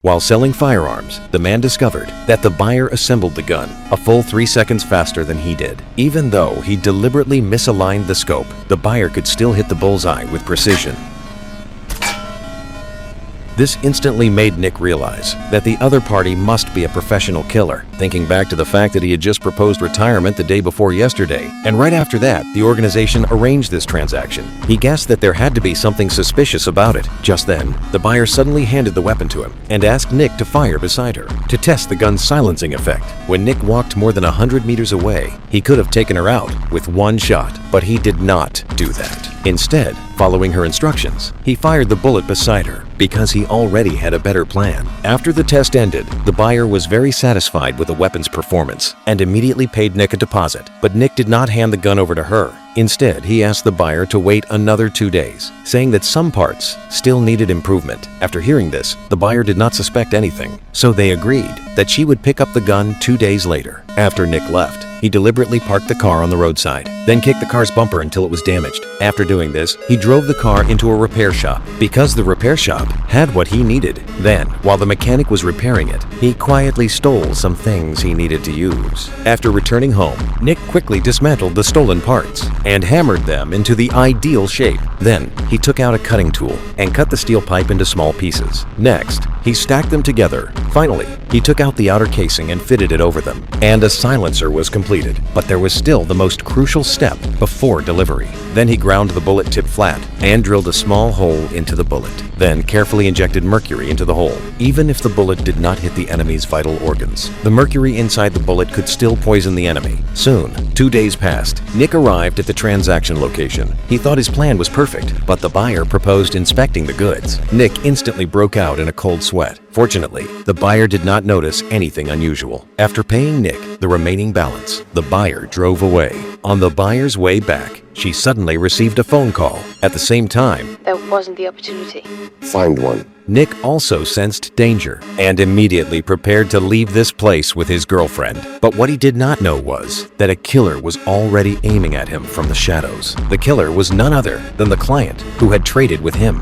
While selling firearms, the man discovered that the buyer assembled the gun a full 3 seconds faster than he did. Even though he deliberately misaligned the scope, the buyer could still hit the bullseye with precision. This instantly made Nick realize that the other party must be a professional killer, thinking back to the fact that he had just proposed retirement the day before yesterday, and right after that, the organization arranged this transaction. He guessed that there had to be something suspicious about it. Just then, the buyer suddenly handed the weapon to him and asked Nick to fire beside her to test the gun's silencing effect. When Nick walked more than 100 meters away, he could have taken her out with one shot, but he did not do that. Instead, following her instructions, he fired the bullet beside her because he already had a better plan. After the test ended, the buyer was very satisfied with the weapon's performance and immediately paid Nick a deposit. But Nick did not hand the gun over to her. Instead, he asked the buyer to wait another 2 days, saying that some parts still needed improvement. After hearing this, the buyer did not suspect anything, so they agreed that she would pick up the gun 2 days later. After Nick left, he deliberately parked the car on the roadside, then kicked the car's bumper until it was damaged. After doing this, he drove the car into a repair shop because the repair shop had what he needed. Then, while the mechanic was repairing it, he quietly stole some things he needed to use. After returning home, Nick quickly dismantled the stolen parts and hammered them into the ideal shape. Then, he took out a cutting tool and cut the steel pipe into small pieces. Next, he stacked them together. Finally, he took out the outer casing and fitted it over them, and a silencer was completed. But there was still the most crucial step before delivery. Then he ground the bullet tip flat and drilled a small hole into the bullet, then carefully injected mercury into the hole. Even if the bullet did not hit the enemy's vital organs, the mercury inside the bullet could still poison the enemy. Soon, 2 days passed. Nick arrived at the transaction location. He thought his plan was perfect, but the buyer proposed inspecting the goods. Nick instantly broke out in a cold sweat. Fortunately, the buyer did not notice anything unusual. After paying Nick the remaining balance, the buyer drove away. On the buyer's way back, she suddenly received a phone call. At the same time, That wasn't the opportunity. Find one. Nick also sensed danger and immediately prepared to leave this place with his girlfriend. But what he did not know was that a killer was already aiming at him from the shadows. The killer was none other than the client who had traded with him.